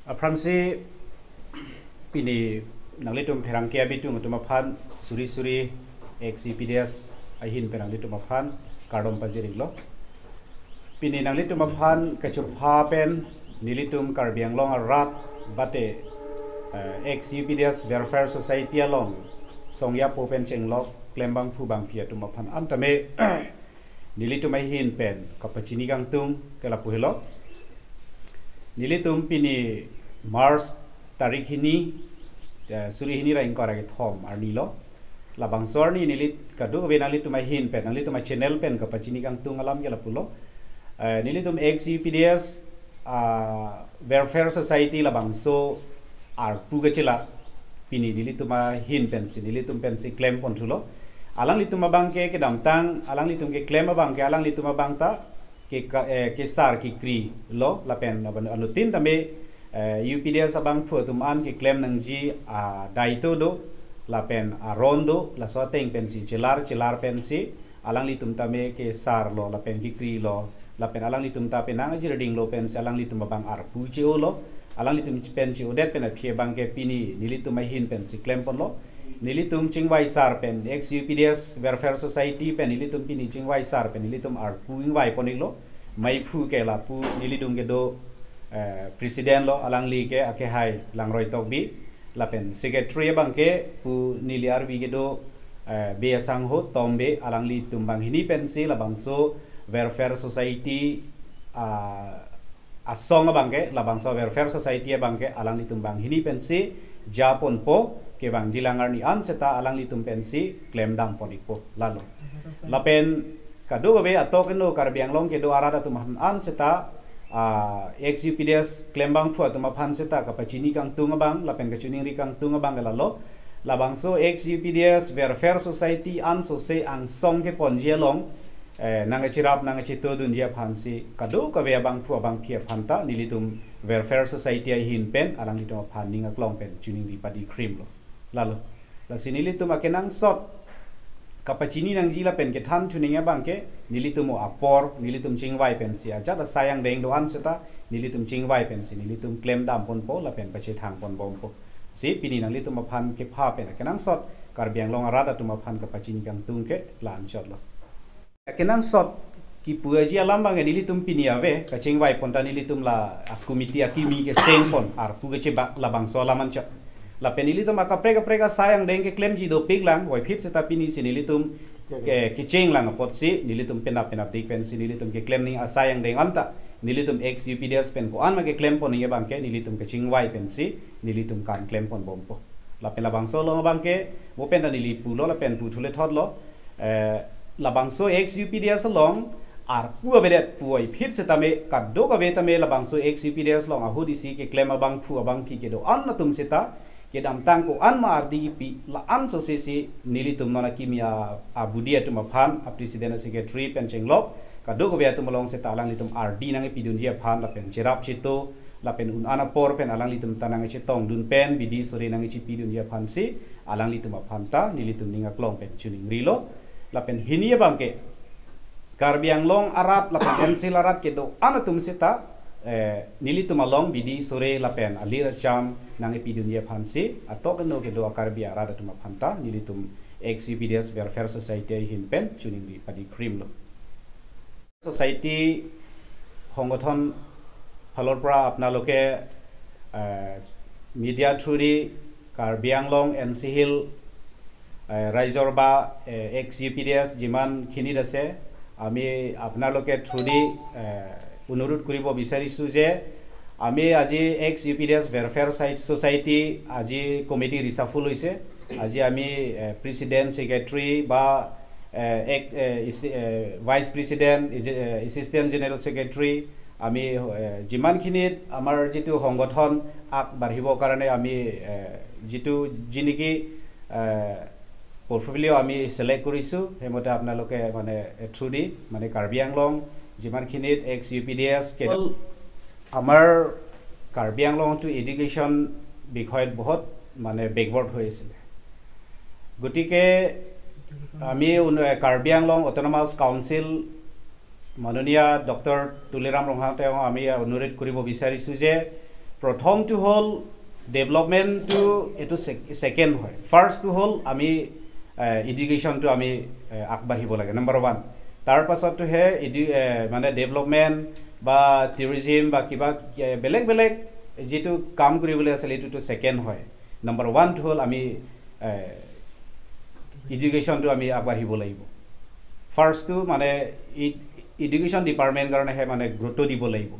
Fransi pini nanglitum perangkia bitu ngutumaphan suri XCPDS ahin penanglitumaphan kardom paziriglo pini nanglitumaphan kachupha pen nilitum karbianglong rat bate XCPDS Welfare Society along songya popen chenglok klembang phubang pia tumaphan antame nilitum ahin pen kapachini gangtung kelapuhelo nilitum pini Mars tarik ini suri ini raing korang thom arnilo labang sorni nilit kadu benali tu mahin pen nali tu ma channel pen kapachini kang tung alam gela pulo nilitum XCPDS Welfare Society labang so ar puga chela pini nilitum mahin pen si nilitum pen si claim pontulo alang litum mabangke ke damtang alang litum ke claim mabangke alang litum mabangta ke sar ki kri lo lapen anutin tambe UPDS abang tum an ke claim nang ji daito do lapen rondo la soteng pensi celar pensi alang litum tame ke sar lo lapen ki kri lo lapen alang litum ta penang ji reding lo pensi alang litum abang ar puji lo alang litum pensi odet pen phe bang ke pini nilitum hin pensi claim pon lo nilitum chingwai sar pen XCPDS Welfare Society pen nilitum pini chingwai sar pen nilitum ar puing wai ponilo mai phu ke la pu nilidum ke do presiden lo alang li ke ake hai lang roi tok bi lapen secretary bangke pu nili arwi ke do be sang ho tombe alang li tumbang hini pensi la bangso Welfare Society asong bangke la bangso Welfare Society bangke alang li tumbang hini pensi japon po ke bang jilangar ni an seta alang li tum pensi claim dam ponipo lalo lapen kado be atok no karbiang long ke do arada tumahan an seta XCPDS klembang fu atuma phan seta kapachini kang tunga bang lapen kachuning ri kang tunga bang lalo labang so XCPDS Welfare Society an so se ang song ke ponjia long nanga chirap nanga chito dunia phansi kado ka be bang fu bang phia phanta nilitum Welfare Society hin pen alang litum phan ninga klong pen chuning ri padi cream lo lalo la sinilitum akenang sot kapachini nang jila pen ke than tuninga bangke nilitum apor nilitum chingwai pen sia jata sayang deng do an seta nilitum chingwai pen si nilitum claim dam pon po la pen pache thang pon bom po si pini nang litum aphan ke pha pen kenang sot karbiang long arada tum aphan kapachini kang tungke lan shot lo kenang sot ki puaji alam bang nilitum pini ave ka chingwai pon ta nilitum la komiti akimi ke seng pon ar puga che ba la bang so laman cha la penilitum prega sayang deng ke claim ji do piglang wai fit seta pini sinilitum ke cheng lang pot si nilitum penap dik pen sinilitum ke claim ning asayang deng anta nilitum XCPDS pen ko an ma ke claim pon nge bangke nilitum ke chingwai pen si nilitum kan claim pon bompo la pen la bang so lo bangke mo pen nili pulo la pen pu thule thot lo la bang so XCPDS long ar pu bedet puai fit seta me kaddo ka beta me la bang so XCPDS long ahudi si ke claim abang pu abang pi ke do an na tum seta kedam tangko an ma ardi pi la an so sesi nilitum nona kimia abudia tum aphan a president secretary pencheng lok kado ko beatu malong seta alang litum ardi nang epidun dia phan la pen cherap chito la pen un ana por pen alang litum tanang chitong dun pen bidi sore nang chi pidun dia phan si alang litum aphanta nilitum ninga klong pen chuning rilo la pen hinia bangke karbiang long arat la pen ensil arat kedo anatum seta nilitum along bidi sore lapen alira cham nang epidunia phansi atok no ke do akarbia arada tuma phanta nilitum XCPDS Welfare Society hin pen chuning di padi cream lo society hongothon phalorpra apnaloke media thuri karbiang long NC Hill raizorba XCPDS jiman khini dase ami apnaloke thuri অনুরোধ কৰিব বিচাৰিছো যে আমি আজি XCPDS Welfare Society আজি committee ৰিসাফল হৈছে আজি আমি প্ৰেসিডেন্ট সেক্ৰেটাৰি বা vice president assistant general secretary আমি জিমানখিনিত আমাৰ যেটো সংগঠন আগ বাঢ়িবৰ কাৰণে আমি যেটো জিনিকি পোৰ্টফোলিও আমি সিলেক্ট কৰিছো হেমতে আপোনালোকে মানে থ্ৰুদি মানে কাৰ্বি আংলং जिमानखिनित XCPDS के आमार कार्बि आंलं टू एडुकेशन বিষয়ত बहुत माने बैकवर्ड হৈছিলে গটিকে আমি कार्बि आंलं অটোনমাস কাউন্সিল মাননীয় ডক্টর তুলিরাম ৰঙাতে আমি অনুৰোধ কৰিব বিচাৰিছো যে প্ৰথমটো হ'ল ডেভেলপমেণ্টটো এইটো ছেকেণ্ড হয় ফাৰ্ষ্টটো হ'ল আমি এডুকেশ্যনটো আমি আগবাঢ়িব লাগে নম্বৰ 1 তাৰ পাছতহে মানে ডেভেলপমেণ্ট বা টুৰিজিম বা কিবা বেলেগ বেলেগ যেটো কাম কৰিবলৈ আছে এইটো ছেকেণ্ড হয় নম্বৰ 1 হ'ল আমি এডুকেশ্যনটো আমি আগবাঢ়িব লাগিব ফাৰ্ষ্টটো মানে এডুকেশ্যন ডিপাৰ্টমেণ্ট কাৰণেহে মানে গুৰুত্ব দিব লাগিব